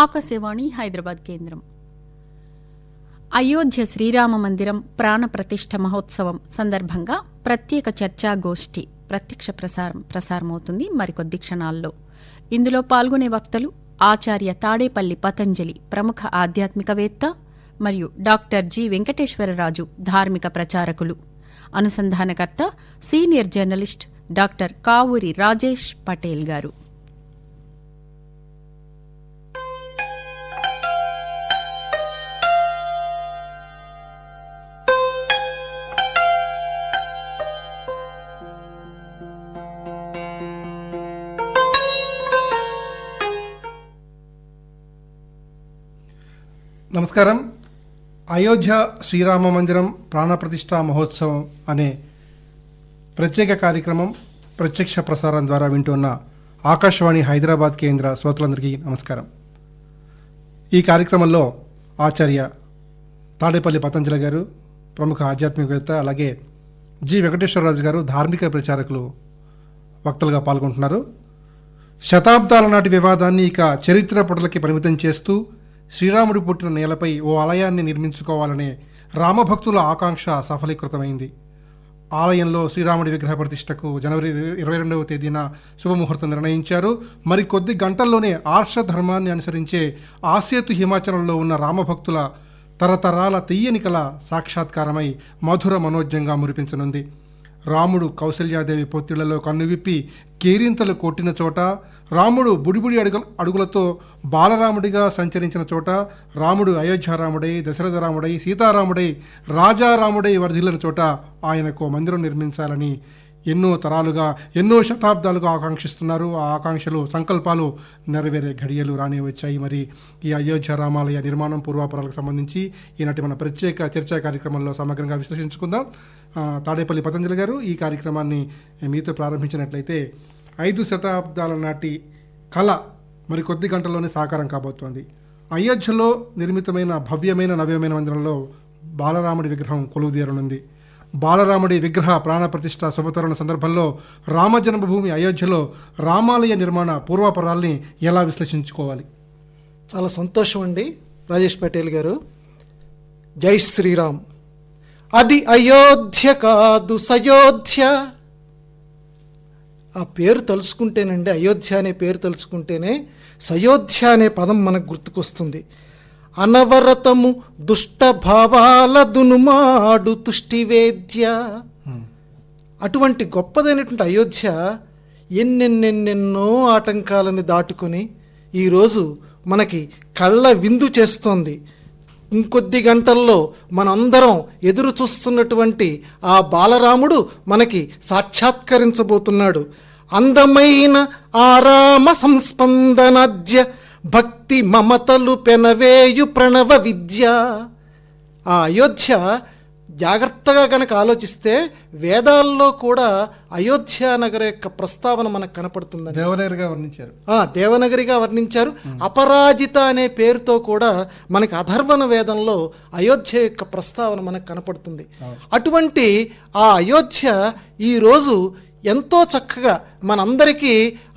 ఆకాశవాణి హైదరాబాద్ కేంద్రం. అయోధ్య శ్రీరామ మందిరం ప్రాణ ప్రతిష్ఠ మహోత్సవం సందర్భంగా ప్రత్యేక చర్చాగోష్ఠి ప్రత్యక్ష ప్రసారమవుతుంది మరికొద్ది క్షణాల్లో. ఇందులో పాల్గొనే వక్తలు ఆచార్య తాడేపల్లి పతంజలి, ప్రముఖ ఆధ్యాత్మికవేత్త, మరియు డాక్టర్ జి వెంకటేశ్వరరాజు, ధార్మిక ప్రచారకులు. అనుసంధానకర్త senior journalist doctor Kavuri Rajesh Patel గారు. నమస్కారం. అయోధ్య శ్రీరామ మందిరం ప్రాణప్రతిష్ఠా మహోత్సవం అనే ప్రత్యేక కార్యక్రమం ప్రత్యక్ష ప్రసారం ద్వారా వింటున్న ఆకాశవాణి హైదరాబాద్ కేంద్ర శ్రోతలందరికీ నమస్కారం. ఈ కార్యక్రమంలో ఆచార్య తాడేపల్లి పతంజలి గారు, ప్రముఖ ఆధ్యాత్మికవేత్త, అలాగే జి వెంకటేశ్వరరాజు గారు, ధార్మిక ప్రచారకులు వక్తలుగా పాల్గొంటున్నారు. శతాబ్దాల నాటి వివాదాన్ని ఇక చరిత్ర పుటలకి పరిమితం చేస్తూ శ్రీరాముడి పుట్టిన నేలపై ఓ ఆలయాన్ని నిర్మించుకోవాలనే రామభక్తుల ఆకాంక్ష సఫలీకృతమైంది. ఆలయంలో శ్రీరాముడి విగ్రహ ప్రతిష్టకు జనవరి 22వ తేదీన శుభముహూర్తం నిర్ణయించారు. మరి కొద్ది గంటల్లోనే ఆర్ష ధర్మాన్ని అనుసరించే ఆసేతు హిమాచలంలో ఉన్న రామభక్తుల తరతరాల తీయని కళ సాక్షాత్కారమై మధుర మనోజ్ఞంగా మురిపించనుంది. రాముడు కౌసల్యాదేవి పొత్తిళ్లలో కన్నువిప్పి కేరింతలు కొట్టిన చోట, రాముడు బుడిబుడి అడుగులతో బాలరాముడిగా సంచరించిన చోట, రాముడు అయోధ్యారాముడై, దశరథరాముడై, సీతారాముడై, రాజారాముడై వర్ధిల్లిన చోట ఆయనకు మందిరం నిర్మించాలని ఎన్నో తరాలుగా, ఎన్నో శతాబ్దాలుగా ఆకాంక్షిస్తున్నారు. ఆ ఆకాంక్షలు, సంకల్పాలు నెరవేరే ఘడియలు రానే వచ్చాయి. మరి ఈ అయోధ్య రామాలయ నిర్మాణం పూర్వాపరాలకు సంబంధించి ఈనాటి మన ప్రత్యేక చర్చా కార్యక్రమంలో సమగ్రంగా విశ్లేషించుకుందాం. తాడేపల్లి పతంజలి గారు, ఈ కార్యక్రమాన్ని మీతో ప్రారంభించినట్లయితే 5 శతాబ్దాల నాటి కళ మరి కొద్ది గంటల్లోనే సాకారం కాబోతోంది. అయోధ్యలో నిర్మితమైన భవ్యమైన నవ్యమైన మందిరంలో బాలరాముడి విగ్రహం కొలువుదీరనుంది. బాలరాముడి విగ్రహ ప్రాణప్రతిష్ఠ శుభతరుణ సందర్భంలో రామ జన్మభూమి అయోధ్యలో రామాలయ నిర్మాణ పూర్వాపరాల్ని ఎలా విశ్లేషించుకోవాలి? చాలా సంతోషం అండి రాజేష్ పటేల్ గారు. జై శ్రీరామ్. అది అయోధ్య కాదు సయోధ్య. ఆ పేరు తలుచుకుంటేనండి, అయోధ్య అనే పేరు తలుచుకుంటేనే సయోధ్య అనే పదం మనకు గుర్తుకొస్తుంది. అనవరతము దుష్ట భావాల దునుమాడు తుష్టివేద్య. అటువంటి గొప్పదైనటువంటి అయోధ్య ఎన్నెన్నెన్నెన్నో ఆటంకాలను దాటుకొని ఈరోజు మనకి కళ్ళ విందు చేస్తోంది. ఇంకొద్ది గంటల్లో మనందరం ఎదురు చూస్తున్నటువంటి ఆ బాలరాముడు మనకి సాక్షాత్కరించబోతున్నాడు. అందమైన ఆరామ సంస్పందనాద్య భక్తి మమతలు పెనవేయు ప్రణవ విద్య. ఆ అయోధ్య జాగ్రత్తగా కనుక ఆలోచిస్తే వేదాల్లో కూడా అయోధ్య నగర యొక్క ప్రస్తావన మనకు కనపడుతుందండి. దేవనగరిగా వర్ణించారు. అపరాజిత అనే పేరుతో కూడా మనకి అథర్వణ వేదంలో అయోధ్య యొక్క ప్రస్తావన మనకు కనపడుతుంది. అటువంటి ఆ అయోధ్య ఈరోజు ఎంతో చక్కగా మనందరికీ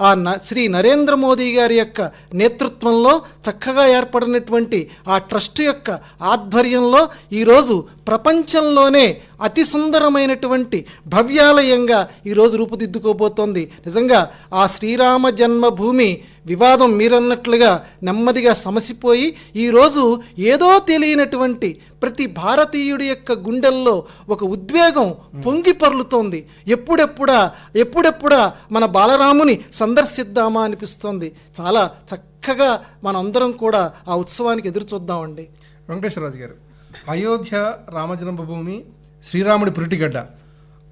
ఆ శ్రీ నరేంద్ర మోదీ గారి యొక్క నేతృత్వంలో చక్కగా ఏర్పడినటువంటి ఆ ట్రస్ట్ యొక్క ఆధ్వర్యంలో ఈరోజు ప్రపంచంలోనే అతి సుందరమైనటువంటి భవ్యాలయంగా ఈరోజు రూపుదిద్దుకోబోతోంది. నిజంగా ఆ శ్రీరామ జన్మభూమి వివాదం మీరన్నట్లుగా నెమ్మదిగా సమసిపోయి ఈరోజు ఏదో తెలియనటువంటి ప్రతి భారతీయుడి యొక్క గుండెల్లో ఒక ఉద్వేగం పొంగి పొర్లుతోంది. ఎప్పుడెప్పుడా మన బాలరాముని సందర్శిద్దామా అనిపిస్తోంది. చాలా చక్కగా మనందరం కూడా ఆ ఉత్సవానికి ఎదురు చూద్దామండి. వెంకటేశ్వరరాజు గారు, అయోధ్య రామజన్మభూమి, శ్రీరాముడి పురిటిగడ్డ.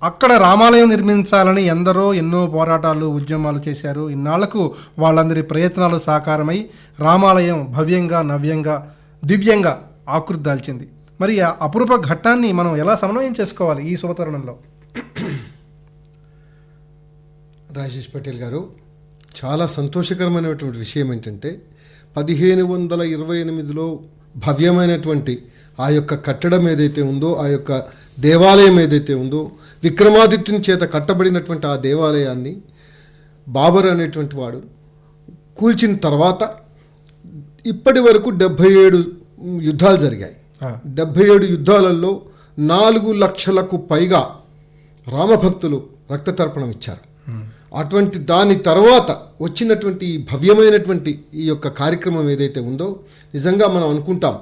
అక్కడ రామాలయం నిర్మించాలని ఎందరో ఎన్నో పోరాటాలు, ఉద్యమాలు చేశారు. ఇన్నాళ్లకు వాళ్ళందరి ప్రయత్నాలు సాకారమై రామాలయం భవ్యంగా, నవ్యంగా, దివ్యంగా ఆకృతి దాల్చింది. మరి ఆ అపురూప ఘట్టాన్ని మనం ఎలా సమన్వయం చేసుకోవాలి ఈ శుభతరుణంలో? రాజేష్ పటేల్ గారు, చాలా సంతోషకరమైనటువంటి విషయం ఏంటంటే 1528లో భవ్యమైనటువంటి ఆ యొక్క కట్టడం ఏదైతే ఉందో, ఆ యొక్క దేవాలయం ఏదైతే ఉందో, విక్రమాదిత్యుని చేత కట్టబడినటువంటి ఆ దేవాలయాన్ని బాబర్ అనేటువంటి వాడు కూల్చిన తర్వాత ఇప్పటి వరకు 77 యుద్ధాలు జరిగాయి. 77 యుద్ధాలలో 4 లక్షలకు పైగా రామభక్తులు రక్తతర్పణం ఇచ్చారు. అటువంటి దాని తర్వాత వచ్చినటువంటి ఈ భవ్యమైనటువంటి ఈ యొక్క కార్యక్రమం ఏదైతే ఉందో, నిజంగా మనం అనుకుంటాం,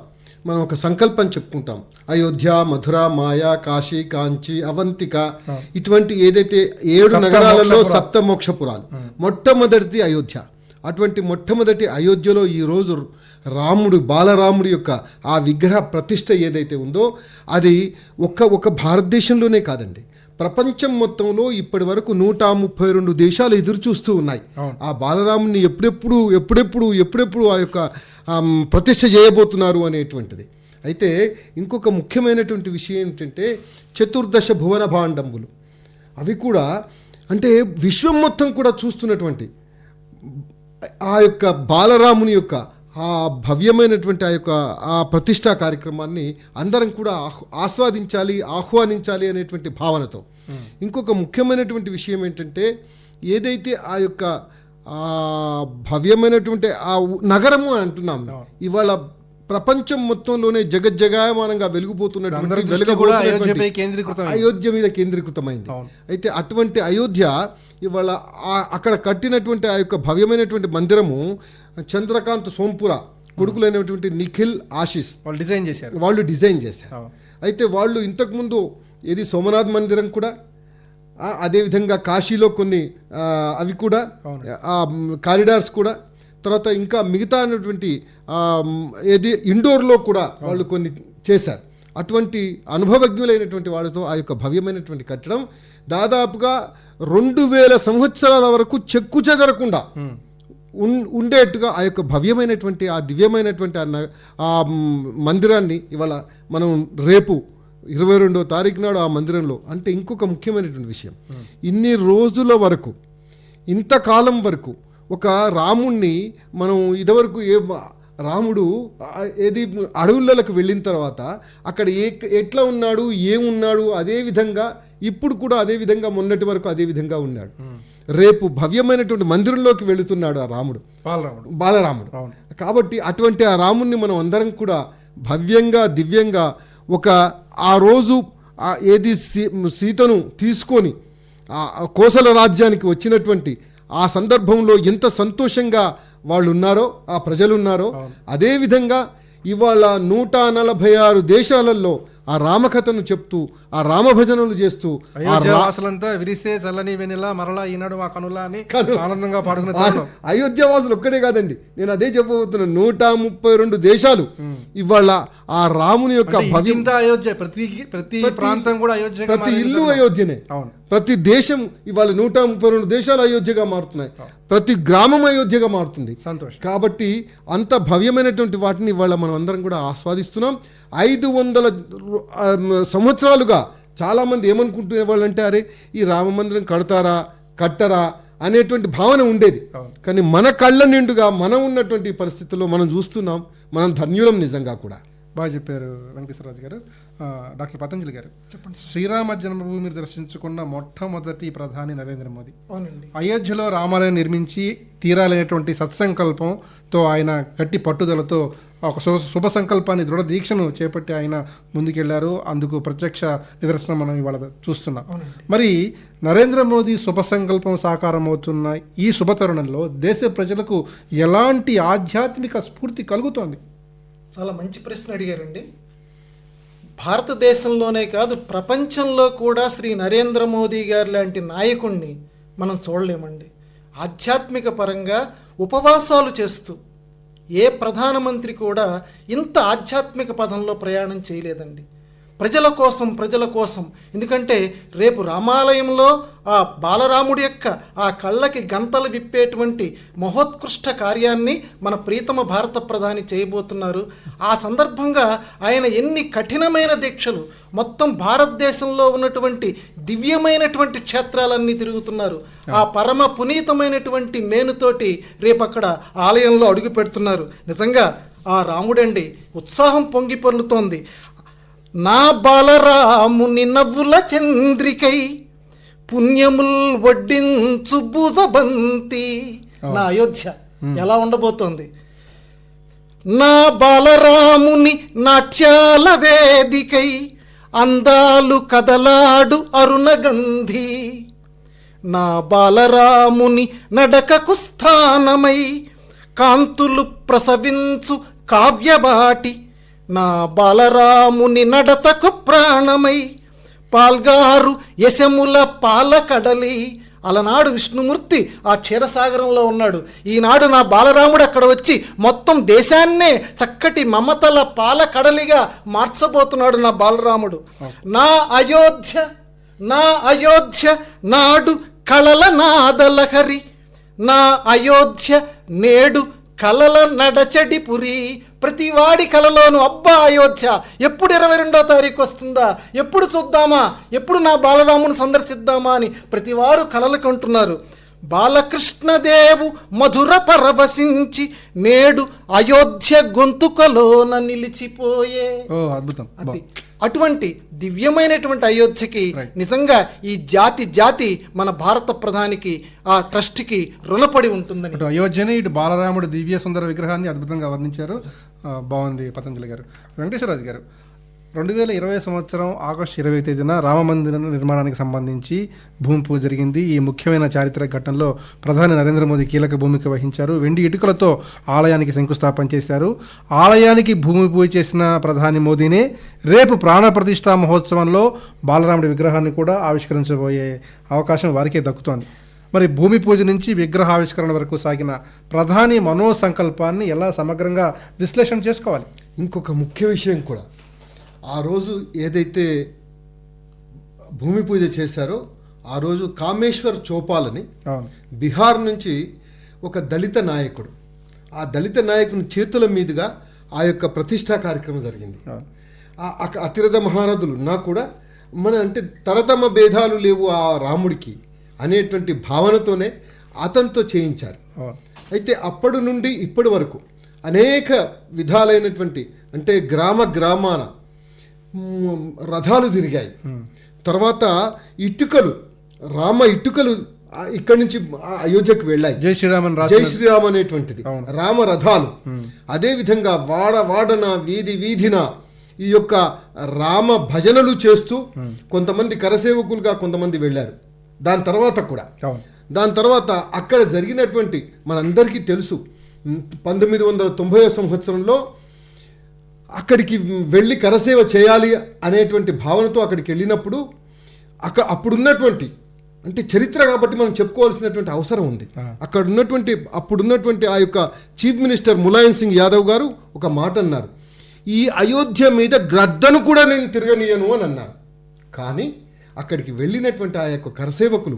మనం ఒక సంకల్పం చెప్పుకుంటాం, అయోధ్య, మధుర, మాయా, కాశీ, కాంచి, అవంతిక, ఇటువంటి ఏదైతే 7 నగరాలలో సప్తమోక్షపురాలు, మొట్టమొదటిది అయోధ్య. అటువంటి మొట్టమొదటి అయోధ్యలో ఈరోజు రాముడు, బాలరాముడి యొక్క ఆ విగ్రహ ప్రతిష్ట ఏదైతే ఉందో, అది ఒక భారతదేశంలోనే కాదండి, ప్రపంచం మొత్తంలో ఇప్పటి వరకు 132 దేశాలు ఎదురు చూస్తూ ఉన్నాయి ఆ బాలరాముని ఎప్పుడెప్పుడు ఆ యొక్క ప్రతిష్ఠ చేయబోతున్నారు అనేటువంటిది. అయితే ఇంకొక ముఖ్యమైనటువంటి విషయం ఏంటంటే, చతుర్దశ భువన భాండంబులు, అవి కూడా అంటే విశ్వం మొత్తం కూడా చూస్తున్నటువంటి ఆ యొక్క బాలరాముని యొక్క ఆ భవ్యమైనటువంటి ఆ ప్రతిష్టా కార్యక్రమాన్ని అందరం కూడా ఆస్వాదించాలి, ఆహ్వానించాలి అనేటువంటి భావనతో. ఇంకొక ముఖ్యమైనటువంటి విషయం ఏంటంటే, ఏదైతే ఆ యొక్క భవ్యమైనటువంటి ఆ నగరము అని అంటున్నాం, ఇవాళ ప్రపంచం మొత్తంలోనే జగజ్జగాయమానంగా అయోధ్య మీద కేంద్రీకృతమైంది. అయితే అటువంటి అయోధ్య ఇవాళ అక్కడ కట్టినటువంటి ఆ యొక్క భవ్యమైనటువంటి మందిరము చంద్రకాంత్ సోంపుర కొడుకులైనటువంటి నిఖిల్, ఆశీష్ వాళ్ళు డిజైన్ చేశారు. అయితే వాళ్ళు ఇంతకుముందు ఏది సోమనాథ్ మందిరం కూడా, అదేవిధంగా కాశీలో కొన్ని అవి కూడా కారిడార్స్ కూడా, తర్వాత ఇంకా మిగతా అయినటువంటి ఏది ఇండోర్లో కూడా వాళ్ళు కొన్ని చేశారు. అటువంటి అనుభవజ్ఞులైనటువంటి వాళ్ళతో ఆ యొక్క భవ్యమైనటువంటి కట్టడం దాదాపుగా 2000 సంవత్సరాల వరకు చెక్కు చెదరకుండా ఉండేట్టుగా ఆ యొక్క భవ్యమైనటువంటి ఆ దివ్యమైనటువంటి ఆ మందిరాన్ని ఇవాళ మనం రేపు 22వ తారీఖు నాడు ఆ మందిరంలో, అంటే ఇంకొక ముఖ్యమైనటువంటి విషయం, ఇన్ని రోజుల వరకు, ఇంతకాలం వరకు ఒక రాముణ్ణి మనం ఇదివరకు రాముడు ఏది అడవులకు వెళ్ళిన తర్వాత అక్కడ ఎట్లా ఉన్నాడు, ఏమున్నాడు, అదే విధంగా ఇప్పుడు కూడా అదే విధంగా మొన్నటి వరకు అదే విధంగా ఉన్నాడు. రేపు భవ్యమైనటువంటి మందిరంలోకి వెళుతున్నాడు ఆ రాముడు, బాలరాముడు. కాబట్టి అటువంటి ఆ రాముణ్ణి మనం అందరం కూడా భవ్యంగా, దివ్యంగా ఆ రోజు ఏది సీతను తీసుకొని కోసల రాజ్యానికి వచ్చినటువంటి ఆ సందర్భంలో ఎంత సంతోషంగా వాళ్ళు ఉన్నారో, ఆ ప్రజలు ఉన్నారో, అదేవిధంగా ఇవాళ 146 దేశాలలో ఆ రామకథను చెప్తూ, ఆ రామభజనలు చేస్తూ, ఆనందంగా పాడుకున్న అయోధ్యవాసులు ఒక్కడే కాదండి, నేను అదే చెప్పబోతున్నా, 132 దేశాలు ఇవాళ ఆ రాముని యొక్క అయోధ్య, ప్రతి ప్రాంతం కూడా అయోధ్య, ప్రతి ఇల్లు అయోధ్యనే. ప్రతి దేశం ఇవాళ 132 దేశాలు అయోధ్యగా మారుతున్నాయి, ప్రతి గ్రామం అయోధ్యగా మారుతుంది. కాబట్టి అంత భవ్యమైనటువంటి వాటిని ఇవాళ మనం అందరం కూడా ఆస్వాదిస్తున్నాం. 500 సంవత్సరాలుగా చాలామంది ఏమనుకుంటునే వాళ్ళు అంటే, అరే ఈ రామ మందిరం కట్టరా అనేటువంటి భావన ఉండేది. కానీ మన కళ్ళ నిండుగా మనం ఉన్నటువంటి పరిస్థితుల్లో మనం చూస్తున్నాం, మనం ధన్యులం నిజంగా కూడా. బాగా చెప్పారు వెంకటేశ్వరరాజు గారు. డాక్టర్ పతంజలి గారు చెప్పండి. శ్రీరామ జన్మభూమిని దర్శించుకున్న మొట్టమొదటి ప్రధాని నరేంద్ర మోదీ. అవునండి. అయోధ్యలో రామాలయం నిర్మించి తీరాలనేటువంటి సత్సంకల్పంతో, ఆయన గట్టి పట్టుదలతో ఒక శుభ సంకల్పాన్ని, దృఢ దీక్షను చేపట్టి ఆయన ముందుకెళ్లారు. అందుకు ప్రత్యక్ష నిదర్శనం మనం ఇవాళ చూస్తున్నాం. మరి నరేంద్ర మోదీ శుభ సంకల్పం సాకారం అవుతున్న ఈ శుభతరుణంలో దేశ ప్రజలకు ఎలాంటి ఆధ్యాత్మిక స్ఫూర్తి కలుగుతోంది? చాలా మంచి ప్రశ్న అడిగారండి. భారతదేశంలోనే కాదు, ప్రపంచంలో కూడా శ్రీ నరేంద్ర మోదీ గారు లాంటి నాయకుణ్ణి మనం చూడలేమండి. ఆధ్యాత్మిక పరంగా ఉపవాసాలు చేస్తూ ఏ ప్రధానమంత్రి కూడా ఇంత ఆధ్యాత్మిక పదంలో ప్రయాణం చేయలేదండి. ప్రజల కోసం. ఎందుకంటే రేపు రామాలయంలో ఆ బాలరాముడి యొక్క ఆ కళ్ళకి గంతలు విప్పేటువంటి మహోత్కృష్ట కార్యాన్ని మన ప్రీతమ భారత ప్రధాని చేయబోతున్నారు. ఆ సందర్భంగా ఆయన ఎన్ని కఠినమైన దీక్షలు, మొత్తం భారతదేశంలో ఉన్నటువంటి దివ్యమైనటువంటి క్షేత్రాలన్నీ తిరుగుతున్నారు. ఆ పరమ పునీతమైనటువంటి మేనుతోటి రేపు అక్కడ ఆలయంలో అడుగు పెడుతున్నారు. నిజంగా ఆ రాముడండి ఉత్సాహం పొంగి పొర్లుతోంది. నా బాలరాముని నవ్వుల చంద్రికై పుణ్యముల్ వడ్డించు భుజబంతి. నా అయోధ్య ఎలా ఉండబోతోంది? నా బాలరాముని నాట్యాల వేదికై అందాలు కదలాడు అరుణగంధి, నా బాలరాముని నడకకు స్థానమై కాంతులు ప్రసవించు కావ్యబాటి, నా బాలరాముని నడతకు ప్రాణమై పాల్గారు యశముల పాలకడలి. అలనాడు విష్ణుమూర్తి ఆ క్షీరసాగరంలో ఉన్నాడు. ఈనాడు నా బాలరాముడు అక్కడ వచ్చి మొత్తం దేశాన్నే చక్కటి మమతల పాలకడలిగా మార్చబోతున్నాడు నా బాలరాముడు. నా అయోధ్య, నా అయోధ్య నాడు కళల నాదలహరి, నా అయోధ్య నేడు కలల నడచడి పురి. ప్రతివాడి కలలోను అబ్బా అయోధ్య ఎప్పుడు 22వ తారీఖు వస్తుందా, ఎప్పుడు చూద్దామా, ఎప్పుడు నా బాలరాముని సందర్శిద్దామా అని ప్రతివారు కలలు కంటున్నారు. బాలకృష్ణదేవు మధుర పరవశించి నేడు అయోధ్య గొంతుకలోన నిలిచిపోయే. అద్భుతం. అది అటువంటి దివ్యమైనటువంటి అయోధ్యకి నిజంగా ఈ జాతి మన భారత ప్రధానికి ఆ ట్రస్ట్కి రుణపడి ఉంటుందని. ఇటు అయోధ్యని ఇటు బాలరాముడు దివ్య సుందర విగ్రహాన్ని అద్భుతంగా వర్ణించారు. బాగుంది పతంజలి గారు. వెంకటేశ్వరరాజు గారు, 2020 సంవత్సరం ఆగస్టు 20 తేదీన రామమందిర నిర్మాణానికి సంబంధించి భూమి పూజ జరిగింది. ఈ ముఖ్యమైన చారిత్రక ఘట్టంలో ప్రధాని నరేంద్ర మోదీ కీలక భూమిక వహించారు. వెండి ఇటుకలతో ఆలయానికి శంకుస్థాపన చేశారు. ఆలయానికి భూమి పూజ చేసిన ప్రధాని మోదీనే రేపు ప్రాణ ప్రతిష్ఠా మహోత్సవంలో బాలరాముడి విగ్రహాన్ని కూడా ఆవిష్కరించబోయే అవకాశం వారికే దక్కుతోంది. మరి భూమి పూజ నుంచి విగ్రహావిష్కరణ వరకు సాగిన ప్రధాని మనోసంకల్పాన్ని ఎలా సమగ్రంగా విశ్లేషణ చేసుకోవాలి? ఇంకొక ముఖ్య విషయం కూడా, ఆ రోజు ఏదైతే భూమి పూజ చేశారో ఆ రోజు కామేశ్వర్ చోపాలని బీహార్ నుంచి ఒక దళిత నాయకుడు, ఆ దళిత నాయకుని చేతుల మీదుగా ఆ యొక్క ప్రతిష్టా కార్యక్రమం జరిగింది. అతిరథ మహారథులు ఉన్నా కూడా మన అంటే తరతమ భేదాలు లేవు ఆ రాముడికి అనేటువంటి భావనతోనే అతనితో చేయించారు. అయితే అప్పటి నుండి ఇప్పటి వరకు అనేక విధాలైనటువంటి అంటే గ్రామాన రథాలు తిరిగాయి. తర్వాత రామ ఇటుకలు ఇక్కడి నుంచి అయోధ్యకు వెళ్ళాయి. జై శ్రీరామ్ అనేటువంటిది రామ రథాలు. అదే విధంగా వాడన వీధిన ఈ యొక్క రామ భజనలు చేస్తూ కొంతమంది కరసేవకులుగా కొంతమంది వెళ్ళారు. దాని తర్వాత అక్కడ జరిగినటువంటి మనందరికీ తెలుసు 1990 సంవత్సరంలో అక్కడికి వెళ్ళి కరసేవ చేయాలి అనేటువంటి భావనతో అక్కడికి వెళ్ళినప్పుడు అప్పుడున్నటువంటి అంటే చరిత్ర కాబట్టి మనం చెప్పుకోవాల్సినటువంటి అవసరం ఉంది. అప్పుడున్నటువంటి ఆ యొక్క చీఫ్ మినిస్టర్ ములాయం సింగ్ యాదవ్ గారు ఒక మాట అన్నారు, ఈ అయోధ్య మీద గ్రద్దను కూడా నేను తిరగనీయను అని అన్నారు. కానీ అక్కడికి వెళ్ళినటువంటి ఆ యొక్క కరసేవకులు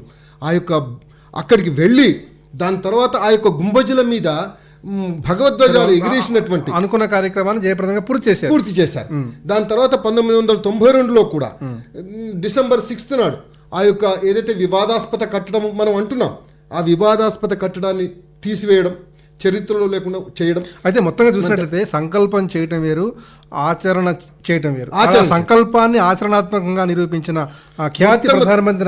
అక్కడికి వెళ్ళి దాని తర్వాత ఆ యొక్క గుంబజుల మీద భగవద్ధ్వజాలు ఎగిరేసినటువంటి అనుకున్న కార్యక్రమాన్ని జయప్రదంగా పూర్తి చేశారు. దాని తర్వాత 1992లో కూడా డిసెంబర్ 6 నాడు ఆ యొక్క ఏదైతే వివాదాస్పద కట్టడం మనం అంటున్నాం, ఆ వివాదాస్పద కట్టడాన్ని తీసివేయడం, చరిత్రలో లేకుండా చేయడం. అయితే మొత్తంగా చూసినట్లయితే సంకల్పం చేయటం వేరు, ఆచరణ చేయటం వేరు. సంకల్పాన్ని ఆచరణాత్మకంగా నిరూపించిన ఖ్యాతి ప్రధానమంత్రి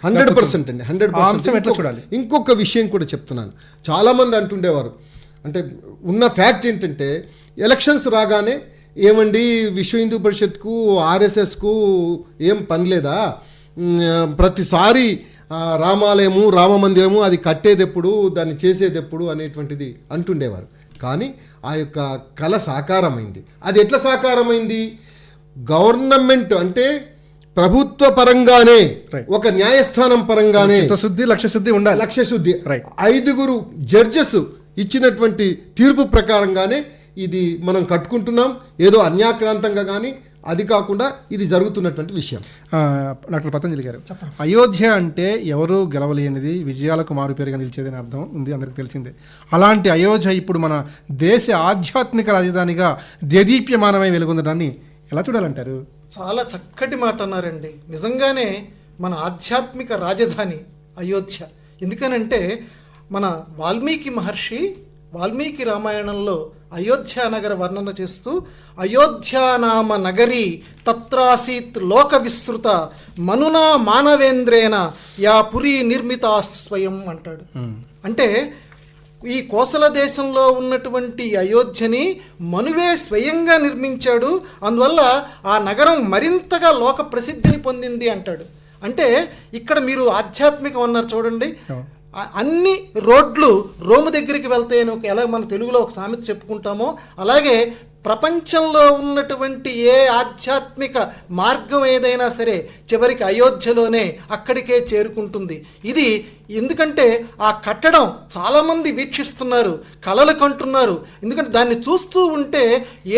100% అండి, 100% చూడాలి. ఇంకొక విషయం కూడా చెప్తున్నాను, చాలా మంది అంటుండేవారు, అంటే ఉన్న ఫ్యాక్ట్ ఏంటంటే ఎలక్షన్స్ రాగానే ఏమండి విశ్వ హిందూ పరిషత్కు ఆర్ఎస్ఎస్కు ఏం పని లేదా, ప్రతిసారి రామాలయము రామ మందిరము అది కట్టేదెప్పుడు దాన్ని చేసేదెప్పుడు అనేటువంటిది అంటుండేవారు. కానీ ఆ యొక్క కళ సాకారమైంది. అది ఎట్లా సాకారమైంది? గవర్నమెంట్ అంటే ప్రభుత్వ పరంగానే, ఒక న్యాయస్థానం పరంగానే లక్ష్యశుద్ధి ఉండాలి. లక్ష్యశుద్ధి 5 జడ్జెస్ ఇచ్చినటువంటి తీర్పు ప్రకారంగానే ఇది మనం కట్టుకుంటున్నాం. ఏదో అన్యాక్రాంతంగా కానీ అది కాకుండా ఇది జరుగుతున్నటువంటి విషయం. డాక్టర్ పతంజలి గారు, అయోధ్య అంటే ఎవరు గెలవలేనిది, విజయాలకు మారుపేరుగా నిలిచేదని అర్థం ఉంది, అందరికి తెలిసిందే. అలాంటి అయోధ్య ఇప్పుడు మన దేశ ఆధ్యాత్మిక రాజధానిగా దేదీప్యమానమై వెలుగొందడాన్ని ఎలా చూడాలంటారు? చాలా చక్కటి మాట అన్నారండి. నిజంగానే మన ఆధ్యాత్మిక రాజధాని అయోధ్య. ఎందుకనంటే మన వాల్మీకి మహర్షి వాల్మీకి రామాయణంలో అయోధ్య నగర వర్ణన చేస్తూ అయోధ్యానామ నగరీ తత్రాసీత్ లోక విస్తృత మనునా మానవేంద్రేణ యా పురీ నిర్మితా స్వయం అంటాడు. అంటే ఈ కోసల దేశంలో ఉన్నటువంటి అయోధ్యని మనువే స్వయంగా నిర్మించాడు, అందువల్ల ఆ నగరం మరింతగా లోక ప్రసిద్ధిని పొందింది అంటాడు. అంటే ఇక్కడ మీరు ఆధ్యాత్మికం అన్నారు చూడండి, అన్ని రోడ్లు రోము దగ్గరికి వెళ్తాయని ఎలా మన తెలుగులో ఒక సామెత చెప్పుకుంటామో, అలాగే ప్రపంచంలో ఉన్నటువంటి ఏ ఆధ్యాత్మిక మార్గం ఏదైనా సరే చివరికి అయోధ్యలోనే అక్కడికే చేరుకుంటుంది. ఇది ఎందుకంటే ఆ కట్టడం చాలామంది వీక్షిస్తున్నారు, కలలు కంటున్నారు. ఎందుకంటే దాన్ని చూస్తూ ఉంటే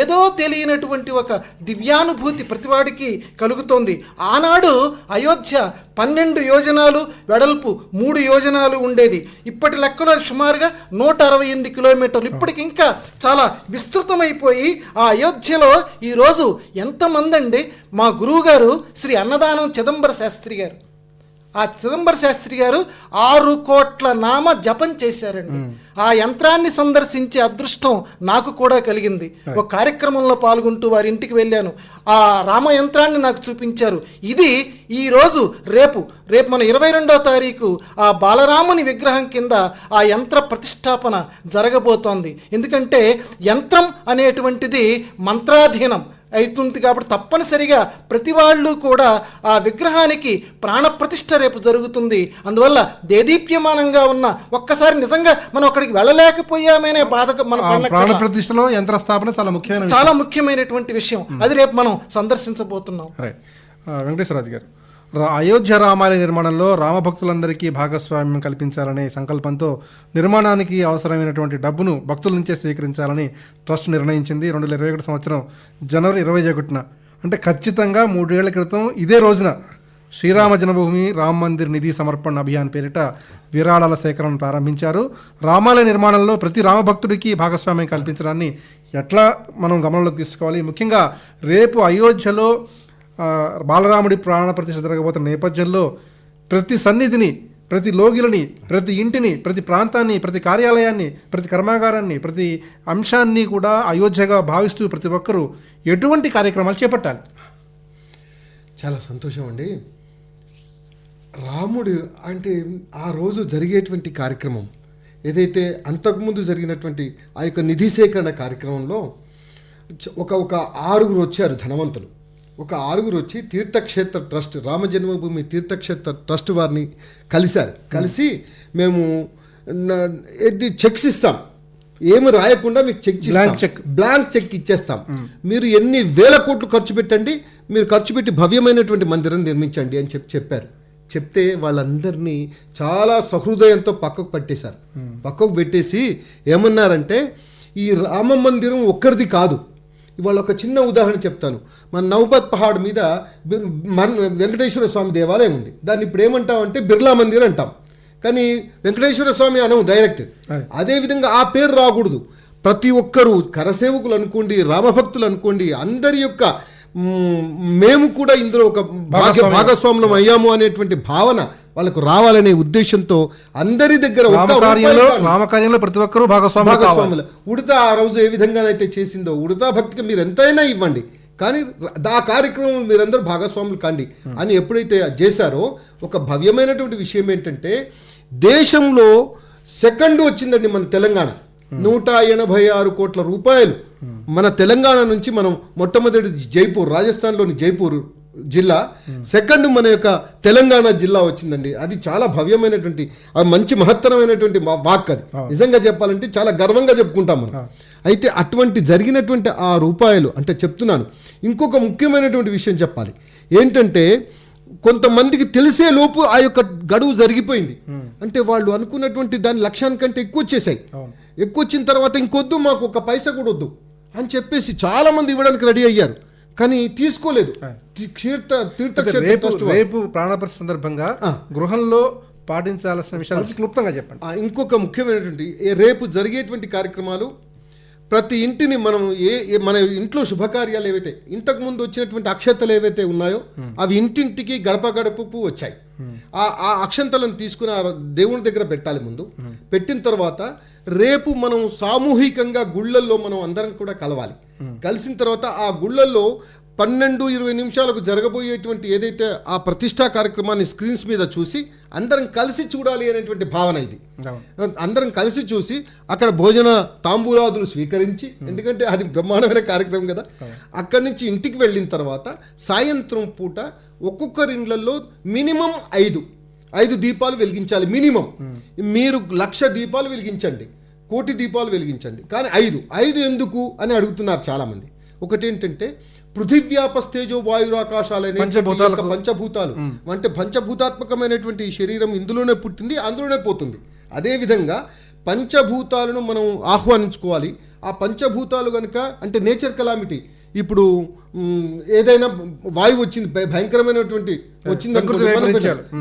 ఏదో తెలియనటువంటి ఒక దివ్యానుభూతి ప్రతివాడికి కలుగుతోంది. ఆనాడు అయోధ్య 12 యోజనాలు వెడల్పు 3 యోజనాలు ఉండేది. ఇప్పటి లెక్కలో సుమారుగా 168 కిలోమీటర్లు. ఇప్పటికి ఇంకా చాలా విస్తృతమైపోయి ఆ అయోధ్యలో ఈరోజు ఎంతమంది అండి, మా గురువుగారు శ్రీ అన్నదానం చిదంబర శాస్త్రి గారు, ఆ చిదంబర శాస్త్రి గారు 6 కోట్ల నామ జపం చేశారండి. ఆ యంత్రాన్ని సందర్శించే అదృష్టం నాకు కూడా కలిగింది. ఒక కార్యక్రమంలో పాల్గొంటూ వారి ఇంటికి వెళ్ళాను. ఆ రామ యంత్రాన్ని నాకు చూపించారు. ఇది ఈరోజు రేపు మన 22వ తారీఖు ఆ బాలరాముని విగ్రహం కింద ఆ యంత్ర ప్రతిష్టాపన జరగబోతోంది. ఎందుకంటే యంత్రం అనేటువంటిది మంత్రాధీనం అవుతుంది కాబట్టి తప్పనిసరిగా ప్రతి వాళ్ళు కూడా ఆ విగ్రహానికి ప్రాణప్రతిష్ఠ రేపు జరుగుతుంది. అందువల్ల దేదీప్యమానంగా ఉన్న ఒక్కసారి నిజంగా మనం అక్కడికి వెళ్ళలేకపోయామనే బాధ మన ప్రాణప్రతిష్ఠలో యంత్ర స్థాపన చాలా ముఖ్యమైనటువంటి విషయం. అది రేపు మనం సందర్శించబోతున్నాం. వెంకటేశ్వరరాజు గారు, అయోధ్య రామాలయ నిర్మాణంలో రామభక్తులందరికీ భాగస్వామ్యం కల్పించాలనే సంకల్పంతో నిర్మాణానికి అవసరమైనటువంటి డబ్బును భక్తుల నుంచే స్వీకరించాలని ట్రస్ట్ నిర్ణయించింది. 2021 సంవత్సరం జనవరి 21న, అంటే ఖచ్చితంగా 3 ఏళ్ల క్రితం ఇదే రోజున శ్రీరామ జన్మభూమి రామ్ మందిర్ నిధి సమర్పణ అభియాన్ పేరిట విరాళాల సేకరణను ప్రారంభించారు. రామాలయ నిర్మాణంలో ప్రతి రామభక్తుడికి భాగస్వామ్యం కల్పించడాన్ని ఎట్లా మనం గమనంలోకి తీసుకోవాలి? ముఖ్యంగా రేపు అయోధ్యలో బాలరాముడి ప్రాణ ప్రతిష్ఠ జరగబోతున్న నేపథ్యంలో ప్రతి సన్నిధిని, ప్రతి లోగిలని, ప్రతి ఇంటిని, ప్రతి ప్రాంతాన్ని, ప్రతి కార్యాలయాన్ని, ప్రతి కర్మాగారాన్ని, ప్రతి అంశాన్ని కూడా అయోధ్యగా భావిస్తూ ప్రతి ఒక్కరూ ఎటువంటి కార్యక్రమాలు చేపట్టాలి? చాలా సంతోషం అండి. రాముడు అంటే ఆ రోజు జరిగేటువంటి కార్యక్రమం ఏదైతే అంతకుముందు జరిగినటువంటి ఆ యొక్క నిధి సేకరణ కార్యక్రమంలో ఒక 6 వచ్చారు ధనవంతులు. ఒక 6 వచ్చి తీర్థక్షేత్ర ట్రస్ట్, రామ జన్మభూమి తీర్థక్షేత్ర ట్రస్ట్ వారిని కలిసి మేము చెక్స్ ఇస్తాం, ఏమి రాయకుండా మీకు బ్లాంక్ చెక్ ఇచ్చేస్తాం, మీరు ఎన్ని వేల కోట్లు ఖర్చు పెట్టండి, మీరు ఖర్చు పెట్టి భవ్యమైనటువంటి మందిరం నిర్మించండి అని చెప్పారు. చెప్తే వాళ్ళందరినీ చాలా సహృదయంతో పక్కకు పెట్టేసి ఏమన్నారంటే, ఈ రామ మందిరం ఒక్కరిది కాదు. ఇవాళ ఒక చిన్న ఉదాహరణ చెప్తాను. మన నౌబత్ పహాడ్ మీద వెంకటేశ్వర స్వామి దేవాలయం ఉంది. దాన్ని ఇప్పుడు ఏమంటామంటే బిర్లా మందిర్ అంటాం, కానీ వెంకటేశ్వర స్వామి అనవు డైరెక్ట్. అదేవిధంగా ఆ పేరు రాకూడదు. ప్రతి ఒక్కరూ కరసేవకులు అనుకోండి, రామభక్తులు అనుకోండి, అందరి యొక్క మేము కూడా ఇందులో ఒక భాగస్వాములం అయ్యాము అనేటువంటి భావన వాళ్ళకు రావాలనే ఉద్దేశంతో అందరి దగ్గర రామకార్యంలో ప్రతి ఒక్కరూ భాగస్వాములు. ఉడతా ఆ రోజు ఏ విధంగానైతే చేసిందో ఉడతా భక్తికి మీరు ఎంతైనా ఇవ్వండి, కానీ ఆ కార్యక్రమం మీరందరూ భాగస్వాములు కండి అని ఎప్పుడైతే చేశారో, ఒక భవ్యమైనటువంటి విషయం ఏంటంటే దేశంలో సెకండ్ వచ్చిందండి మన తెలంగాణ. 186 కోట్ల రూపాయలు మన తెలంగాణ నుంచి మనం మొట్టమొదటి జైపూర్, రాజస్థాన్లోని జైపూర్ జిల్లా, సెకండ్ మన యొక్క తెలంగాణ జిల్లా వచ్చిందండి. అది చాలా భవ్యమైనటువంటి, మంచి మహత్తరమైనటువంటి వాక్. అది నిజంగా చెప్పాలంటే చాలా గర్వంగా చెప్పుకుంటాం మనం. అయితే అటువంటి జరిగినటువంటి ఆ రూపాయలు అంటే చెప్తున్నాను. ఇంకొక ముఖ్యమైనటువంటి విషయం చెప్పాలి ఏంటంటే, కొంతమందికి తెలిసే లోపు ఆ యొక్క గడువు జరిగిపోయింది. అంటే వాళ్ళు అనుకున్నటువంటి దాని లక్ష్యానికంటే ఎక్కువ వచ్చేసాయి. ఎక్కువ వచ్చిన తర్వాత ఇంకొద్దు, మాకు ఒక పైసా కూడా వద్దు అని చెప్పేసి చాలా మంది ఇవ్వడానికి రెడీ అయ్యారు, కానీ తీసుకోలేదు. రేపు ప్రాణప్రతిష్ఠ సందర్భంగా గృహంలో పాటించాల్సిన విషయాలు క్లుప్తంగా చెప్పండి. ఇంకొక ముఖ్యమైనటువంటి రేపు జరిగేటువంటి కార్యక్రమాలు, ప్రతి ఇంటిని మనం మన ఇంట్లో శుభకార్యాలు ఏవైతే ఇంతకు ముందు వచ్చినటువంటి అక్షంతలు ఏవైతే ఉన్నాయో అవి ఇంటింటికి గడప గడపకు వచ్చాయి. ఆ అక్షంతలను తీసుకుని దేవుని దగ్గర పెట్టాలి. ముందు పెట్టిన తర్వాత రేపు మనం సామూహికంగా గుళ్ళల్లో మనం అందరం కూడా కలవాలి. కలిసిన తర్వాత ఆ గుళ్ళల్లో 12-20 నిమిషాలకు జరగబోయేటువంటి ఏదైతే ఆ ప్రతిష్టా కార్యక్రమాన్ని స్క్రీన్స్ మీద చూసి అందరం కలిసి చూడాలి అనేటువంటి భావన ఇది. అందరం కలిసి చూసి అక్కడ భోజన తాంబూలాదులు స్వీకరించి, ఎందుకంటే అది బ్రహ్మాండమైన కార్యక్రమం కదా, అక్కడి నుంచి ఇంటికి వెళ్ళిన తర్వాత సాయంత్రం పూట ఒక్కొక్కరి ఇళ్లలో మినిమం 5 దీపాలు వెలిగించాలి. మినిమం మీరు 1,00,000 దీపాలు వెలిగించండి, 1,00,00,000 దీపాలు వెలిగించండి, కానీ 5 ఎందుకు అని అడుగుతున్నారు చాలామంది. ఒకటేంటంటే పృథివ్యాపస్తేజో వాయురాకాశాలనే పంచభూతాలు అంటే పంచభూతాత్మకమైనటువంటి ఈ శరీరం ఇందులోనే పుట్టింది, అందులోనే పోతుంది. అదేవిధంగా పంచభూతాలను మనం ఆహ్వానించుకోవాలి. ఆ పంచభూతాలు కనుక అంటే నేచర్ కలామిటీ, ఇప్పుడు ఏదైనా వాయువు వచ్చింది, భయంకరమైనటువంటి వచ్చింది,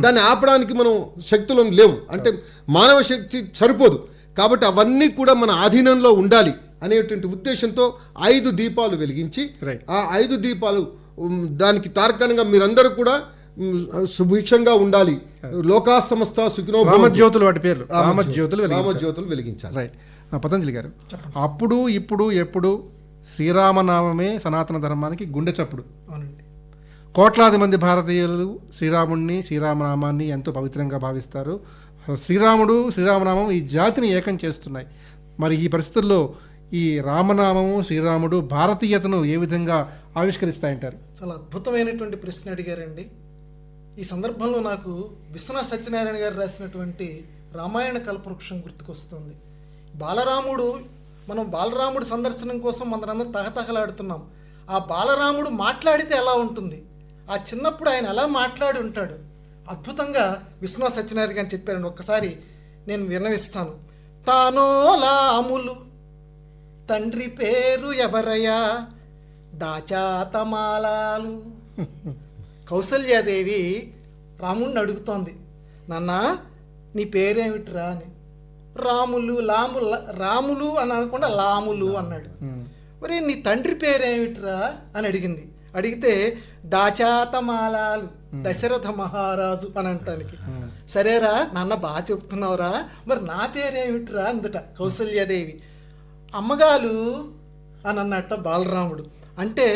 దాన్ని ఆపడానికి మనం శక్తులు లేవు, అంటే మానవ శక్తి సరిపోదు. కాబట్టి అవన్నీ కూడా మన ఆధీనంలో ఉండాలి అనేటువంటి ఉద్దేశంతో 5 దీపాలు వెలిగించి, ఆ 5 దీపాలు దానికి తార్కాణంగా మీరందరూ కూడా సుభిక్షంగా ఉండాలి, లోకా సమస్త సుఖినో రామజ్యోతులు, వాటి పేర్లు రామజ్యోతులు వెలిగించాలి. రైట్. పతంజలి గారు, అప్పుడు ఇప్పుడు ఎప్పుడు శ్రీరామనామమే సనాతన ధర్మానికి గుండె చప్పుడు. కోట్లాది మంది భారతీయులు శ్రీరాముడిని, శ్రీరామనామాన్ని ఎంతో పవిత్రంగా భావిస్తారు. శ్రీరాముడు, శ్రీరామనామం ఈ జాతిని ఏకం చేస్తున్నాయి. మరి ఈ పరిస్థితుల్లో ఈ రామనామము, శ్రీరాముడు భారతీయతను ఏ విధంగా ఆవిష్కరిస్తాయంటారు? చాలా అద్భుతమైనటువంటి ప్రశ్న అడిగారండి. ఈ సందర్భంలో నాకు విశ్వనాథ సత్యనారాయణ గారు రాసినటువంటి రామాయణ కల్పవృక్షం గుర్తుకొస్తుంది. మనం బాలరాముడు సందర్శనం కోసం మనందరం తహతహలాడుతున్నాం. ఆ బాలరాముడు మాట్లాడితే ఎలా ఉంటుంది, ఆ చిన్నప్పుడు ఆయన ఎలా మాట్లాడి ఉంటాడు, అద్భుతంగా విశ్వనాథ సత్యనారాయణ గారు చెప్పారండి. ఒక్కసారి నేను విన్నవిస్తాను. తానో లాములు తండ్రి పేరు ఎవరయ్యా, దాచాతమాలాలు. కౌసల్యాదేవి రాముడిని అడుగుతోంది, నాన్న నీ పేరేమిట్రా అని. రాములు అని అనకుండా లాములు అన్నాడు. ఒరే నీ తండ్రి పేరేమిట్రా అని అడిగింది. అడిగితే దాచాతమాలాలు, దశరథ మహారాజు అని అంటానికి. సరేరా నాన్న, బాగా చెప్తున్నావురా, మరి నా పేరేమిట్రా అందట కౌసల్యాదేవి. అమ్మగాలు అని అన్నట్ట బాలరాముడు. అంటే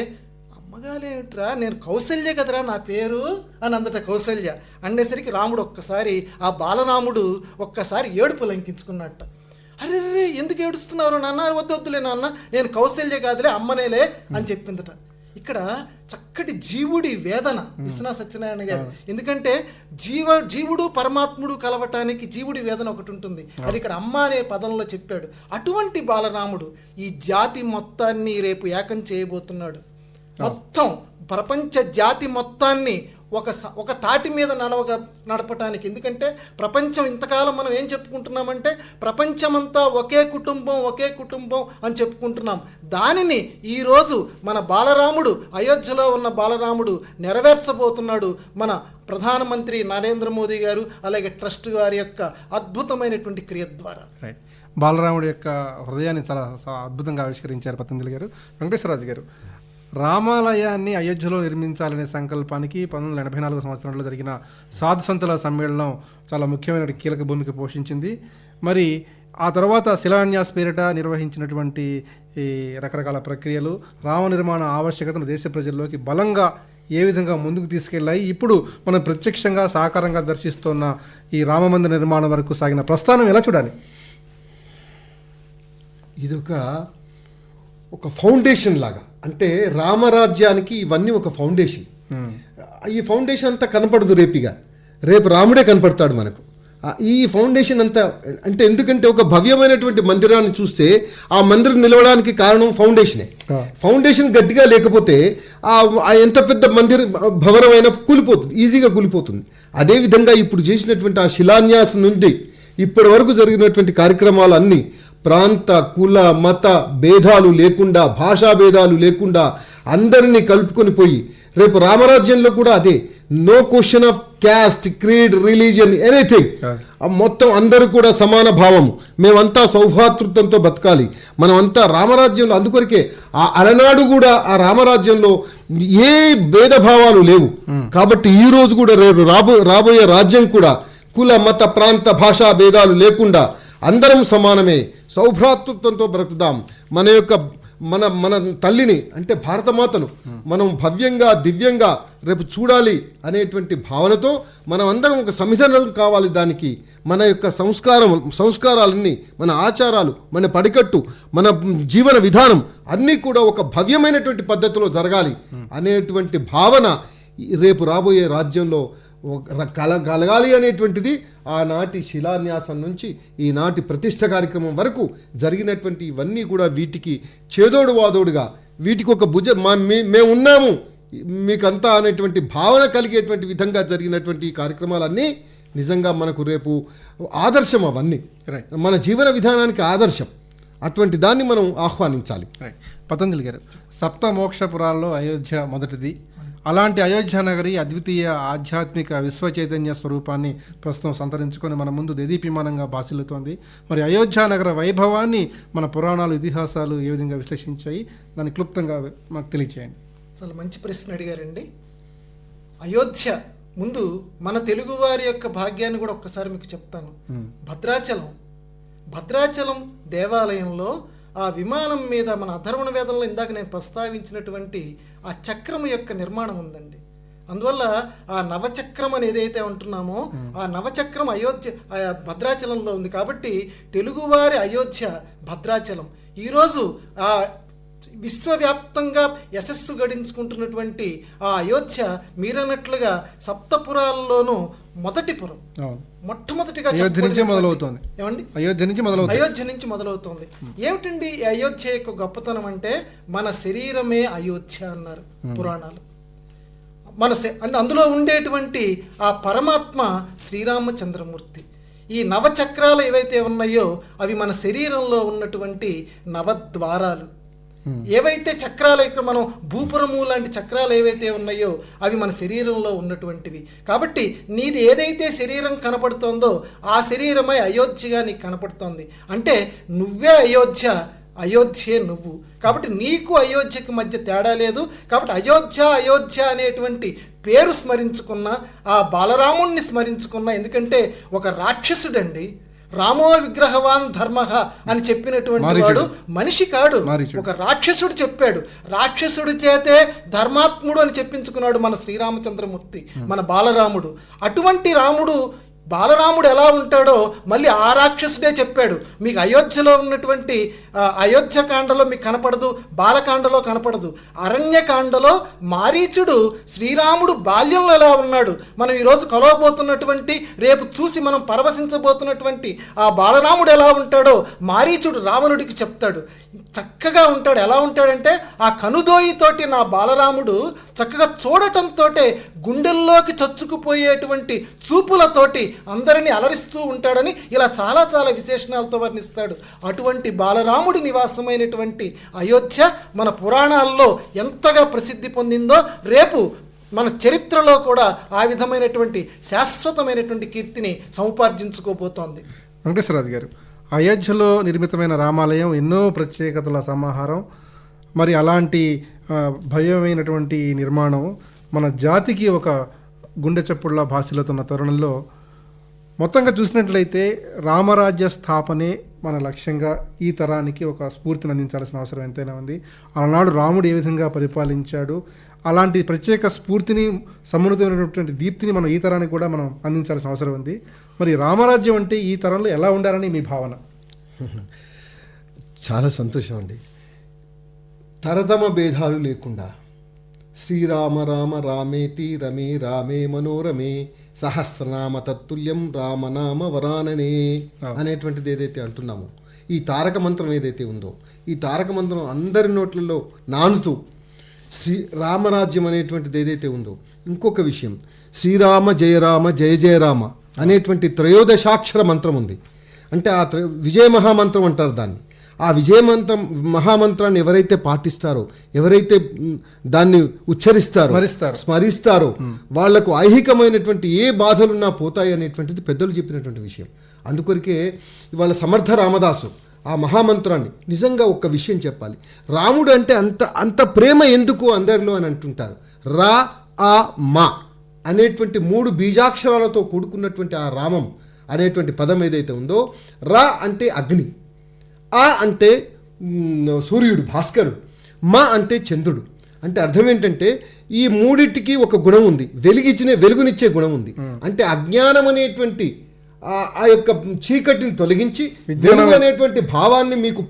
అమ్మగాలేమిట్రా, నేను కౌసల్య కదరా నా పేరు అని అందట కౌసల్య. అనేసరికి రాముడు ఒక్కసారి, ఆ బాలరాముడు ఒక్కసారి ఏడుపు లంకించుకున్నట్ట. అరే ఎందుకు ఏడుస్తున్నారు నాన్న, వద్దొద్దులే నాన్న, నేను కౌసల్య కాదులే అమ్మనేలే అని చెప్పిందట. ఇక్కడ చక్కటి జీవుడి వేదన విశ్వనాథ సత్యనారాయణ గారు. ఎందుకంటే జీవుడు పరమాత్ముడు కలవటానికి జీవుడి వేదన ఒకటి ఉంటుంది, అది ఇక్కడ అమ్మ అనే పదంలో చెప్పాడు. అటువంటి బాలరాముడు ఈ జాతి మొత్తాన్ని రేపు ఏకం చేయబోతున్నాడు. మొత్తం ప్రపంచ జాతి మొత్తాన్ని ఒక తాటి మీద నడపటానికి. ఎందుకంటే ప్రపంచం ఇంతకాలం మనం ఏం చెప్పుకుంటున్నామంటే ప్రపంచమంతా ఒకే కుటుంబం అని చెప్పుకుంటున్నాం. దానిని ఈరోజు మన బాలరాముడు, అయోధ్యలో ఉన్న బాలరాముడు నెరవేర్చబోతున్నాడు. మన ప్రధానమంత్రి నరేంద్ర మోదీ గారు, అలాగే ట్రస్ట్ గారి యొక్క అద్భుతమైనటువంటి క్రియ ద్వారా. రైట్. బాలరాముడి యొక్క హృదయాన్ని చాలా అద్భుతంగా ఆవిష్కరించారు పతంజలి గారు. వెంకటేశ్వరరాజు గారు, రామాలయాన్ని అయోధ్యలో నిర్మించాలనే సంకల్పానికి 1984 సంవత్సరంలో జరిగిన సాధు సంతుల సమ్మేళనం చాలా ముఖ్యమైన కీలక భూమిక పోషించింది. మరి ఆ తర్వాత శిలాన్యాస్ పేరిట నిర్వహించినటువంటి ఈ రకరకాల ప్రక్రియలు రామ నిర్మాణ ఆవశ్యకతను దేశ ప్రజల్లోకి బలంగా ఏ విధంగా ముందుకు తీసుకెళ్ళాయి, ఇప్పుడు మనం ప్రత్యక్షంగా సాకారంగా దర్శిస్తున్న ఈ రామమందిర నిర్మాణం వరకు సాగిన ప్రస్థానం ఎలా చూడాలి? ఇదొక ఫౌండేషన్ లాగా, అంటే రామరాజ్యానికి ఇవన్నీ ఒక ఫౌండేషన్. ఈ ఫౌండేషన్ అంతా కనపడదు రేపు రాముడే కనపడతాడు మనకు. ఈ ఫౌండేషన్ అంతా అంటే ఎందుకంటే ఒక భవ్యమైనటువంటి మందిరాన్ని చూస్తే ఆ మందిరం నిలవడానికి కారణం ఫౌండేషనే. ఫౌండేషన్ గట్టిగా లేకపోతే ఎంత పెద్ద భవనమైనా కూలిపోతుంది, ఈజీగా కూలిపోతుంది. అదేవిధంగా ఇప్పుడు చేసినటువంటి ఆ శిలాన్యాసం నుండి ఇప్పటి వరకు జరిగినటువంటి కార్యక్రమాలన్నీ ప్రాంత, కుల, మత భేదాలు లేకుండా, భాషా భేదాలు లేకుండా అందరినీ కలుపుకొని పోయి రేపు రామరాజ్యంలో కూడా అదే, no question of caste, creed, religion, anything. మొత్తం అందరూ కూడా సమాన భావము, మేమంతా సౌభాతృత్వంతో బతకాలి, మనమంతా రామరాజ్యంలో. అందుకొరకే అలనాడు కూడా ఆ రామరాజ్యంలో ఏ భేదభావాలు లేవు. కాబట్టి ఈ రోజు కూడా రాబోయే రాజ్యం కూడా కుల, మత, ప్రాంత, భాషా భేదాలు లేకుండా అందరం సమానమే, సౌభ్రాతృత్వంతో బ్రతుకుదాం. మన యొక్క మన మన తల్లిని అంటే భారతమాతను మనం భవ్యంగా దివ్యంగా రేపు చూడాలి అనేటువంటి భావనతో మనం అందరం ఒక సంవిధానం కావాలి. దానికి మన యొక్క సంస్కారాలన్నీ, మన ఆచారాలు, మన పడికట్టు, మన జీవన విధానం అన్నీ కూడా ఒక భవ్యమైనటువంటి పద్ధతిలో జరగాలి అనేటువంటి భావన రేపు రాబోయే రాజ్యంలో కలగాలి అనేటువంటిది ఆనాటి శిలాన్యాసం నుంచి ఈనాటి ప్రతిష్ఠ కార్యక్రమం వరకు జరిగినటువంటి ఇవన్నీ కూడా వీటికి చేదోడు వాదోడుగా వీటికి ఒక మేము ఉన్నాము మీకంతా అనేటువంటి భావన కలిగేటువంటి విధంగా జరిగినటువంటి ఈ కార్యక్రమాలన్నీ నిజంగా మనకు రేపు ఆదర్శం. అవన్నీ మన జీవన విధానానికి ఆదర్శం. అటువంటి దాన్ని మనం ఆహ్వానించాలి. పతంజలి గారు, సప్త మోక్షపురాల్లో అయోధ్య మొదటిది. అలాంటి అయోధ్య నగరి అద్వితీయ ఆధ్యాత్మిక విశ్వ చైతన్య స్వరూపాన్ని ప్రస్తుతం సంతరించుకొని మన ముందు దేదీప్యమానంగా భాసిల్లుతోంది. మరి అయోధ్య నగర వైభవాన్ని మన పురాణాలు, ఇతిహాసాలు ఏ విధంగా విశ్లేషించాయి, దాన్ని క్లుప్తంగా మాకు తెలియచేయండి. చాలా మంచి ప్రశ్న అడిగారండి. అయోధ్య ముందు మన తెలుగువారి యొక్క భాగ్యాన్ని కూడా ఒక్కసారి మీకు చెప్తాను. భద్రాచలం దేవాలయంలో ఆ విమానం మీద మన అధర్వణ వేదంలో ఇందాక నేను ప్రస్తావించినటువంటి ఆ చక్రం యొక్క నిర్మాణం ఉందండి. అందువల్ల ఆ నవచక్రం అని ఏదైతే అంటున్నామో ఆ నవచక్రం భద్రాచలంలో ఉంది. కాబట్టి తెలుగువారి అయోధ్య భద్రాచలం. ఈరోజు ఆ విశ్వవ్యాప్తంగా యశస్సు గడించుకుంటున్నటువంటి ఆ అయోధ్య మీరన్నట్లుగా సప్తపురాల్లోనూ మొదటి పురం, మొట్టమొదటిగా అయోధ్య నుంచి మొదలవుతోంది. ఏమండి? అయోధ్య నుంచి మొదలవుతోంది. ఏమిటండి ఈ అయోధ్య యొక్క గొప్పతనం అంటే మన శరీరమే అయోధ్య అన్నారు పురాణాలు. అందులో ఉండేటువంటి ఆ పరమాత్మ శ్రీరామచంద్రమూర్తి. ఈ నవచక్రాలు ఏవైతే ఉన్నాయో అవి మన శరీరంలో ఉన్నటువంటి నవద్వారాలు. ఏవైతే చక్రాలు ఇక్కడ మనం భూపురము లాంటి చక్రాలు ఏవైతే ఉన్నాయో అవి మన శరీరంలో ఉన్నటువంటివి. కాబట్టి నీది ఏదైతే శరీరం కనపడుతోందో ఆ శరీరమై అయోధ్యగా నీకు కనపడుతోంది. అంటే నువ్వే అయోధ్యే నువ్వు. కాబట్టి నీకు అయోధ్యకి మధ్య తేడా లేదు. కాబట్టి అయోధ్య అనేటువంటి పేరు స్మరించుకున్న, ఆ బాలరాముణ్ణి స్మరించుకున్న, ఎందుకంటే ఒక రాక్షసుడండి. రామో విగ్రహవాన్ ధర్మ అని చెప్పినటువంటి వాడు మనిషి కాడు, ఒక రాక్షసుడు చెప్పాడు. రాక్షసుడి చేతే ధర్మాత్ముడు అని చెప్పించుకున్నాడు మన శ్రీరామచంద్రమూర్తి, మన బాలరాముడు. అటువంటి బాలరాముడు ఎలా ఉంటాడో మళ్ళీ ఆ రాక్షసుడే చెప్పాడు. మీకు అయోధ్యలో ఉన్నటువంటి అయోధ్యకాండలో మీకు కనపడదు, బాలకాండలో కనపడదు. అరణ్యకాండలో మారీచుడు శ్రీరాముడు బాల్యంలో ఎలా ఉన్నాడు, మనం ఈరోజు కలవబోతున్నటువంటి, రేపు చూసి మనం పరవశించబోతున్నటువంటి ఆ బాలరాముడు ఎలా ఉంటాడో మారీచుడు రావణుడికి చెప్తాడు. చక్కగా ఉంటాడు. ఎలా ఉంటాడంటే ఆ కనుదోయితోటి నా బాలరాముడు చక్కగా చూడటంతో గుండెల్లోకి చొచ్చుకుపోయేటువంటి చూపులతోటి అందరినీ అలరిస్తూ ఉంటాడని ఇలా చాలా చాలా విశేషణాలతో వర్ణిస్తాడు. అటువంటి బాలరాముడి నివాసమైనటువంటి అయోధ్య మన పురాణాల్లో ఎంతగా ప్రసిద్ధి పొందిందో రేపు మన చరిత్రలో కూడా ఆ విధమైనటువంటి శాశ్వతమైనటువంటి కీర్తిని సముపార్జించుకోబోతోంది. వెంకటేశ్వరరాజు గారు, అయోధ్యలో నిర్మితమైన రామాలయం ఎన్నో ప్రత్యేకతల సమాహారం. మరి అలాంటి భవ్యమైనటువంటి నిర్మాణం మన జాతికి ఒక గుండె చప్పుడులా భాషలుతున్న తరుణంలో మొత్తంగా చూసినట్లయితే రామరాజ్య స్థాపనే మన లక్ష్యంగా ఈ తరానికి ఒక స్ఫూర్తిని అందించాల్సిన అవసరం ఎంతైనా ఉంది. ఆనాడు రాముడు ఏ విధంగా పరిపాలించాడు, అలాంటి ప్రత్యేక స్ఫూర్తిని, సమున్నతమైనటువంటి దీప్తిని మనం ఈ తరానికి కూడా మనం అందించాల్సిన అవసరం ఉంది. మరి రామరాజ్యం అంటే ఈ తరంలో ఎలా ఉండాలని మీ భావన? చాలా సంతోషం అండి. తరతమ భేదాలు లేకుండా శ్రీరామ రామ రామేతి రమే రామే మనోరమే సహస్రనామ తత్తుల్యం రామనామ వరాననే అనేటువంటిది ఏదైతే అంటున్నామో, ఈ తారక మంత్రం ఏదైతే ఉందో, ఈ తారక మంత్రం అందరి నోట్లలో నానుతూ రామరాజ్యం అనేటువంటిది ఏదైతే ఉందో, ఇంకొక విషయం శ్రీరామ జయరామ జయ జయరామ అనేటువంటి త్రయోదశాక్షర మంత్రం ఉంది. అంటే ఆ విజయ మహామంత్రం అంటారు దాన్ని. ఆ విజయ మంత్రం మహామంత్రాన్ని ఎవరైతే పాటిస్తారో, ఎవరైతే దాన్ని ఉచ్చరిస్తారో, స్మరిస్తారో వాళ్లకు ఐహికమైనటువంటి ఏ బాధలున్నా పోతాయి అనేటువంటిది పెద్దలు చెప్పినటువంటి విషయం. అందుకొరికే ఇవాళ సమర్థ రామదాసు ఆ మహామంత్రాన్ని నిజంగా ఒక్క విషయం చెప్పాలి. రాముడు అంటే అంత ప్రేమ ఎందుకు అందరిలో అని అంటుంటారు. రా ఆ మా అనేటువంటి 3 బీజాక్షరాలతో కూడుకున్నటువంటి ఆ రామం అనేటువంటి పదం ఏదైతే ఉందో, రా అంటే అగ్ని, ఆ అంటే సూర్యుడు భాస్కరుడు, మ అంటే చంద్రుడు. అంటే అర్థం ఏంటంటే ఈ మూడింటికి ఒక గుణం ఉంది, వెలుగునిచ్చే గుణం ఉంది. అంటే అజ్ఞానం అనేటువంటి ఆ యొక్క చీకటిని తొలగించి వెలుగు అనేటువంటి భావాన్ని మీకు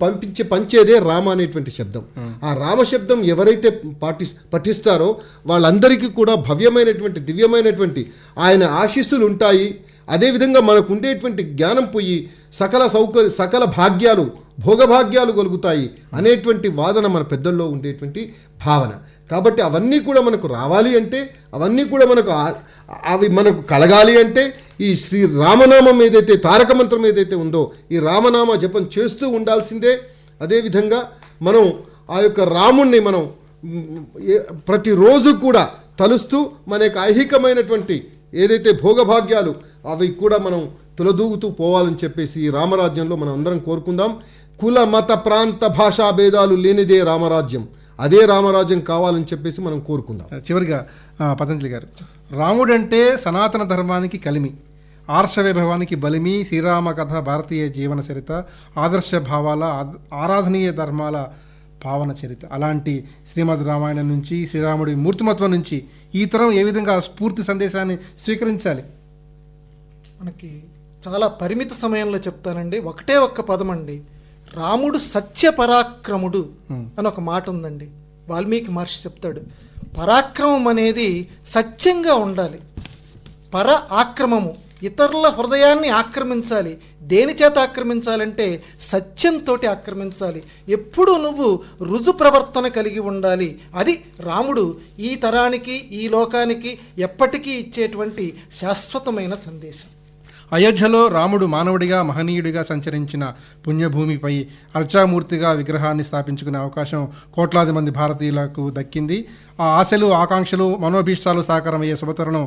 పంచేదే రామ అనేటువంటి శబ్దం. ఆ రామ శబ్దం ఎవరైతే పఠిస్తారో వాళ్ళందరికీ కూడా భవ్యమైనటువంటి దివ్యమైనటువంటి ఆయన ఆశీస్సులు ఉంటాయి. అదేవిధంగా మనకు ఉండేటువంటి జ్ఞానం పోయి సకల భాగ్యాలు భోగభాగ్యాలు కలుగుతాయి అనేటువంటి వాదన మన పెద్దల్లో ఉండేటువంటి భావన. కాబట్టి అవన్నీ కూడా మనకు రావాలి అంటే, అవన్నీ కూడా అవి మనకు కలగాలి అంటే ఈ శ్రీ రామనామం ఏదైతే తారక మంత్రం ఏదైతే ఉందో ఈ రామనామ జపం చేస్తూ ఉండాల్సిందే. అదేవిధంగా మనం ఆ యొక్క రాముణ్ణి మనం ప్రతిరోజు కూడా తలుస్తూ మన యొక్క ఐహికమైనటువంటి ఏదైతే భోగభాగ్యాలు అవి కూడా మనం తులదూగుతూ పోవాలని చెప్పేసి ఈ రామరాజ్యంలో మనం అందరం కోరుకుందాం. కుల మత ప్రాంత భాషా భేదాలు లేనిదే రామరాజ్యం, అదే రామరాజ్యం కావాలని చెప్పేసి మనం కోరుకుందాం. చివరిగా పతంజలి గారు, రాముడు అంటే సనాతన ధర్మానికి కలిమి, ఆర్ష వైభవానికి బలిమి, శ్రీరామ కథ భారతీయ జీవన చరిత, ఆదర్శ భావాల ఆరాధనీయ ధర్మాల పావన చరిత. అలాంటి శ్రీమద్ రామాయణం నుంచి, శ్రీరాముడి మూర్తిమత్వం నుంచి ఈ తరం ఏ విధంగా స్ఫూర్తి సందేశాన్ని స్వీకరించాలి? మనకి చాలా పరిమిత సమయంలో చెప్తానండి. ఒకటే ఒక్క పదం అండి, రాముడు సత్య పరాక్రముడు అని ఒక మాట ఉందండి. వాల్మీకి మహర్షి చెప్తాడు, పరాక్రమం అనేది సత్యంగా ఉండాలి. పర ఆక్రమము, ఇతరుల హృదయాన్ని ఆక్రమించాలి. దేని చేత ఆక్రమించాలంటే సత్యంతో ఆక్రమించాలి. ఎప్పుడూ నువ్వు రుజు ప్రవర్తన కలిగి ఉండాలి. అది రాముడు ఈ తరానికి ఈ లోకానికి ఎప్పటికీ ఇచ్చేటువంటి శాశ్వతమైన సందేశం. అయోధ్యలో రాముడు మానవుడిగా మహనీయుడిగా సంచరించిన పుణ్యభూమిపై అర్చామూర్తిగా విగ్రహాన్ని స్థాపించుకునే అవకాశం కోట్లాది మంది భారతీయులకు దక్కింది. ఆ ఆశలు ఆకాంక్షలు మనోభీష్టాలు సాకారమయ్యే శుభతరుణం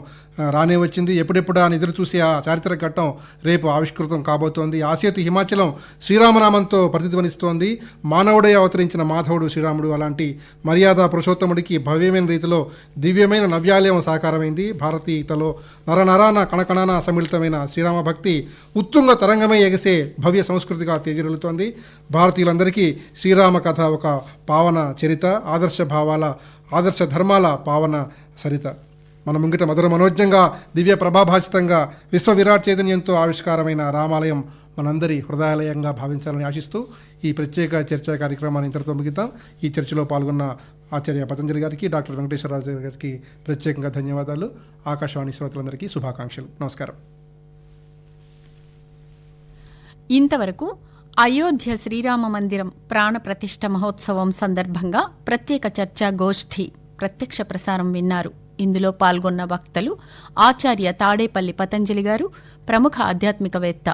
రానే వచ్చింది. ఎప్పుడెప్పుడు అని ఎదురు చూసి ఆ చారిత్రక ఘట్టం రేపు ఆవిష్కృతం కాబోతోంది. ఆసేతు హిమాచలం శ్రీరామనామంతో ప్రతిధ్వనిస్తోంది. మానవుడే అవతరించిన మాధవుడు శ్రీరాముడు. అలాంటి మర్యాద పురుషోత్తముడికి భవ్యమైన రీతిలో దివ్యమైన నవ్యాలయం సాకారమైంది. భారతీయతలో నరనరాన కణకణాన సమ్మిళితమైన శ్రీరామ భక్తి ఉత్తుంగ తరంగమై ఎగసే భవ్య సంస్కృతిగా తేజరిల్లుతోంది. భారతీయులందరికీ శ్రీరామ కథ ఒక పావన చరిత, ఆదర్శ భావాల ఆదర్శ ధర్మాల పావన సరిత. మన ముంగిట మధుర మనోజ్ఞంగా దివ్య ప్రభాభాసితంగా విశ్వ విరాట్ చైతన్యంతో ఆవిష్కారమైన రామాలయం మనందరి హృదయాలయంగా భావించాలని ఆశిస్తూ ఈ ప్రత్యేక చర్చా కార్యక్రమాన్ని ఇంతటితో ముగిద్దాం. ఈ చర్చలో పాల్గొన్న ఆచార్య పతంజలి గారికి, డాక్టర్ వెంకటేశ్వరరాజు గారికి ప్రత్యేకంగా ధన్యవాదాలు. ఆకాశవాణి శ్రోతలందరికీ శుభాకాంక్షలు. నమస్కారం. ఇంతవరకు అయోధ్య శ్రీరామ మందిరం ప్రాణ ప్రతిష్ఠ మహోత్సవం సందర్భంగా ప్రత్యేక చర్చా గోష్ఠి ప్రత్యక్ష ప్రసారం విన్నారు. ఇందులో పాల్గొన్న వక్తలు ఆచార్య తాడేపల్లి పతంజలి గారు, ప్రముఖ ఆధ్యాత్మికవేత్త,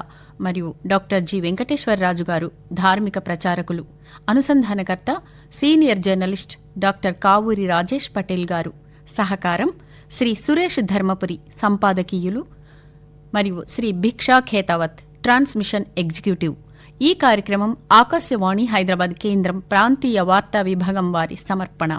మరియు డాక్టర్ జి వెంకటేశ్వరరాజు గారు, ధార్మిక ప్రచారకులు. అనుసంధానకర్త senior journalist doctor Kavuri Rajesh Patel గారు. సహకారం శ్రీ సురేష్ ధర్మపురి, సంపాదకీయులు, మరియు శ్రీ భిక్షా ఖేతావత్, ట్రాన్స్మిషన్ ఎగ్జిక్యూటివ్. ఈ కార్యక్రమం ఆకాశవాణి హైదరాబాద్ కేంద్రం ప్రాంతీయ వార్తా విభాగం వారి సమర్పణ.